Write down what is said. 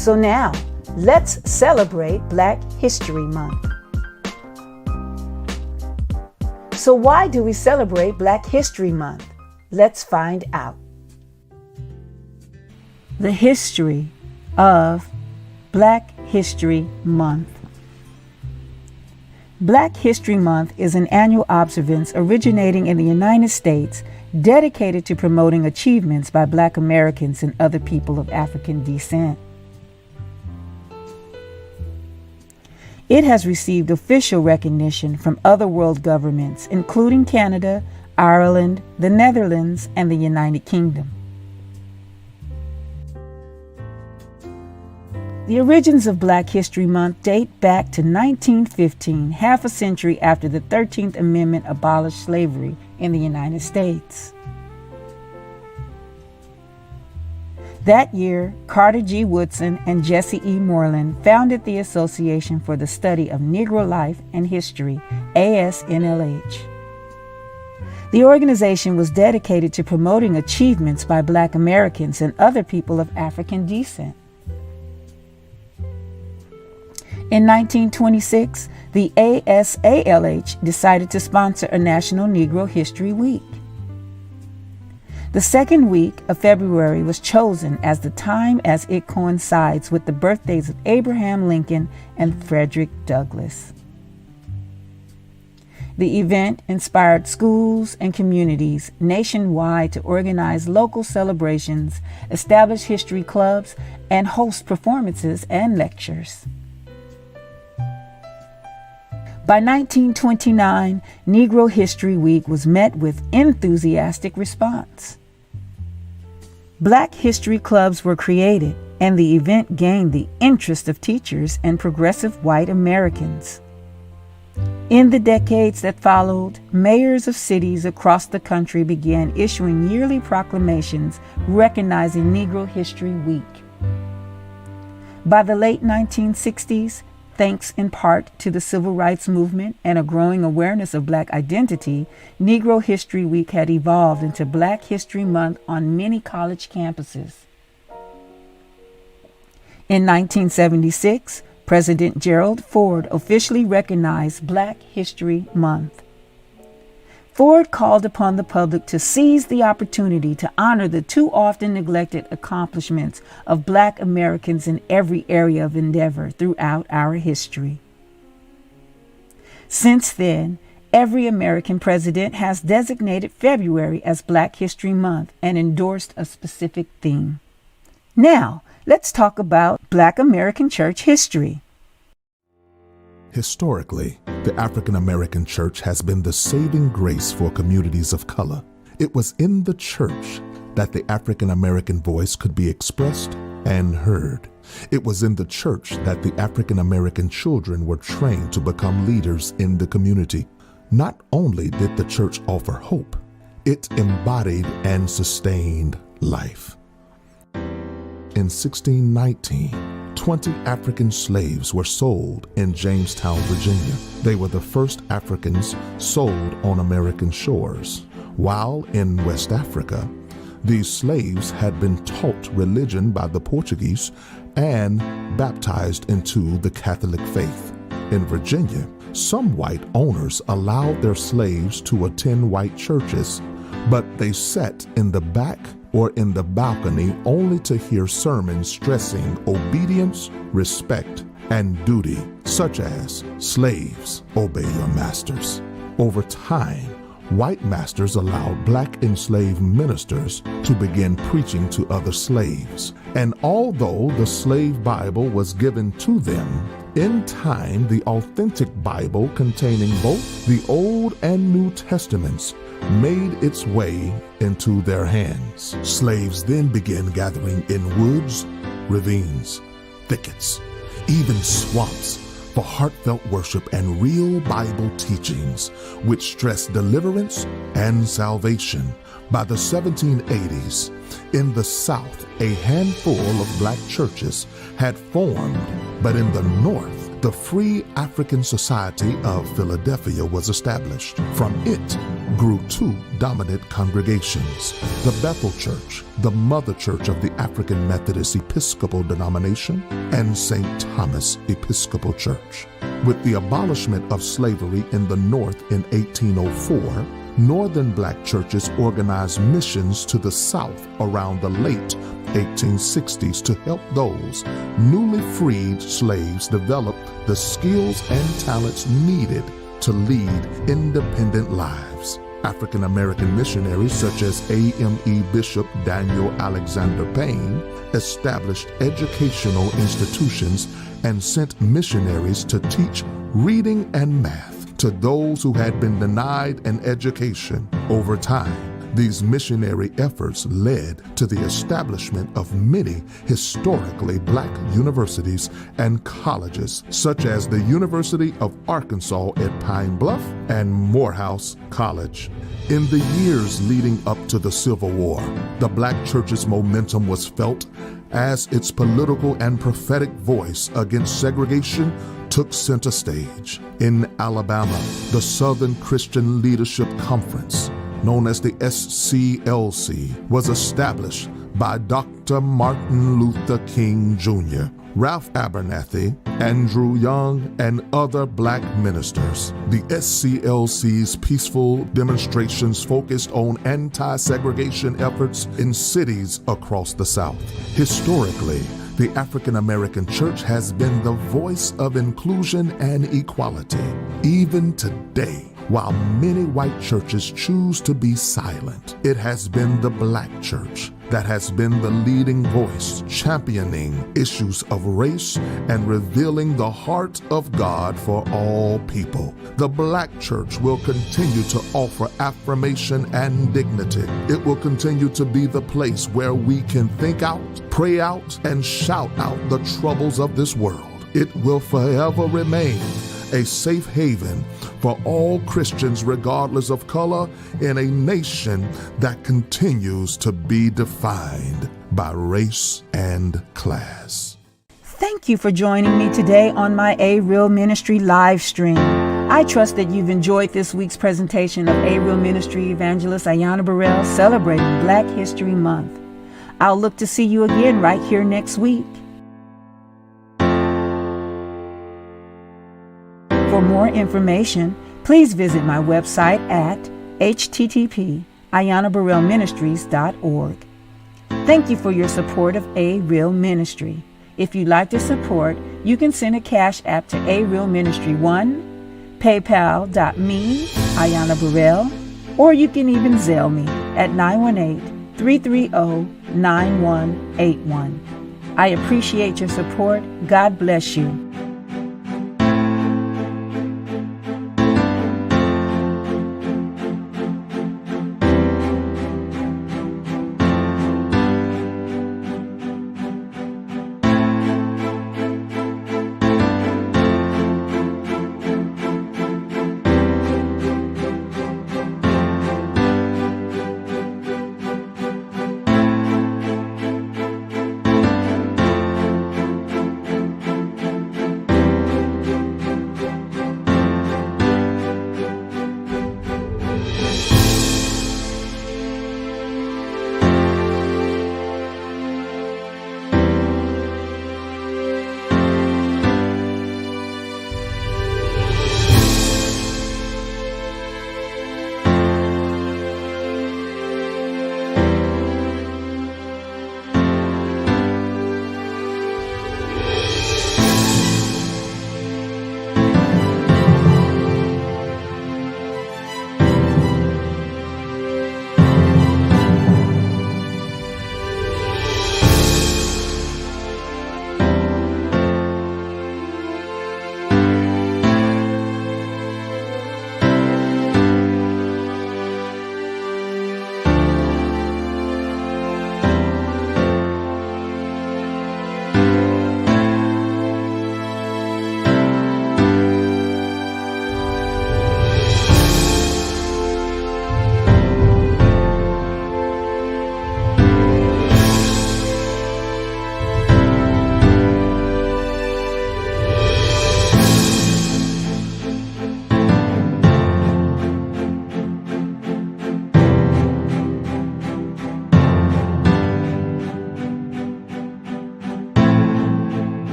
So now, let's celebrate Black History Month. So why do we celebrate Black History Month? Let's find out. The history of Black History Month. Black History Month is an annual observance originating in the United States dedicated to promoting achievements by Black Americans and other people of African descent. It has received official recognition from other world governments, including Canada, Ireland, the Netherlands, and the United Kingdom. The origins of Black History Month date back to 1915, half a century after the 13th Amendment abolished slavery in the United States. That year, Carter G. Woodson and Jesse E. Moreland founded the Association for the Study of Negro Life and History, ASNLH. The organization was dedicated to promoting achievements by Black Americans and other people of African descent. In 1926, the ASALH decided to sponsor a National Negro History Week. The second week of February was chosen as the time as it coincides with the birthdays of Abraham Lincoln and Frederick Douglass. The event inspired schools and communities nationwide to organize local celebrations, establish history clubs, and host performances and lectures. By 1929, Negro History Week was met with enthusiastic response. Black history clubs were created, and the event gained the interest of teachers and progressive white Americans. In the decades that followed, mayors of cities across the country began issuing yearly proclamations recognizing Negro History Week. By the late 1960s, thanks in part to the Civil Rights Movement and a growing awareness of Black identity, Negro History Week had evolved into Black History Month on many college campuses. In 1976, President Gerald Ford officially recognized Black History Month. Ford called upon the public to seize the opportunity to honor the too often neglected accomplishments of Black Americans in every area of endeavor throughout our history. Since then, every American president has designated February as Black History Month and endorsed a specific theme. Now, let's talk about Black American church history. Historically, the African American church has been the saving grace for communities of color. It was in the church that the African American voice could be expressed and heard. It was in the church that the African American children were trained to become leaders in the community. Not only did the church offer hope, it embodied and sustained life. In 1619, 20 African slaves were sold in Jamestown, Virginia. They were the first Africans sold on American shores. While in West Africa, these slaves had been taught religion by the Portuguese and baptized into the Catholic faith. In Virginia, some white owners allowed their slaves to attend white churches, but they sat in the back or in the balcony only to hear sermons stressing obedience, respect, and duty, such as, "Slaves, obey your masters." Over time, white masters allowed Black enslaved ministers to begin preaching to other slaves. And although the slave Bible was given to them, in time the authentic Bible containing both the Old and New Testaments made its way into their hands. Slaves then began gathering in woods, ravines, thickets, even swamps for heartfelt worship and real Bible teachings, which stressed deliverance and salvation. By the 1780s, in the South, a handful of Black churches had formed, but in the North, the Free African Society of Philadelphia was established. From it, grew two dominant congregations, the Bethel Church, the mother church of the African Methodist Episcopal denomination, and St. Thomas Episcopal Church. With the abolishment of slavery in the North in 1804, Northern black churches organized missions to the South around the late 1860s to help those newly freed slaves develop the skills and talents needed to lead independent lives. African American missionaries such as AME Bishop Daniel Alexander Payne established educational institutions and sent missionaries to teach reading and math to those who had been denied an education. Over time, these missionary efforts led to the establishment of many historically black universities and colleges, such as the University of Arkansas at Pine Bluff and Morehouse College. In the years leading up to the Civil War, the black church's momentum was felt as its political and prophetic voice against segregation took center stage. In Alabama, the Southern Christian Leadership Conference, known as the SCLC, was established by Dr. Martin Luther King Jr., Ralph Abernathy, Andrew Young, and other black ministers. The SCLC's peaceful demonstrations focused on anti-segregation efforts in cities across the South. Historically, the African American church has been the voice of inclusion and equality. Even today, while many white churches choose to be silent, it has been the black church that has been the leading voice, championing issues of race and revealing the heart of God for all people. The black church will continue to offer affirmation and dignity. It will continue to be the place where we can think out, pray out, and shout out the troubles of this world. It will forever remain a safe haven for all Christians regardless of color in a nation that continues to be defined by race and class. Thank you for joining me today on my A Real Ministry live stream. I trust that you've enjoyed this week's presentation of A Real Ministry Evangelist Ayanna Bereal celebrating Black History Month. I'll look to see you again right here next week. For more information, please visit my website at http://ayannaberealministries.org. Thank you for your support of A Real Ministry. If you'd like to support, you can send a cash app to A Real Ministry 1, paypal.me, Ayanna Bereal, or you can even Zelle me at 918-330-9181. I appreciate your support. God bless you.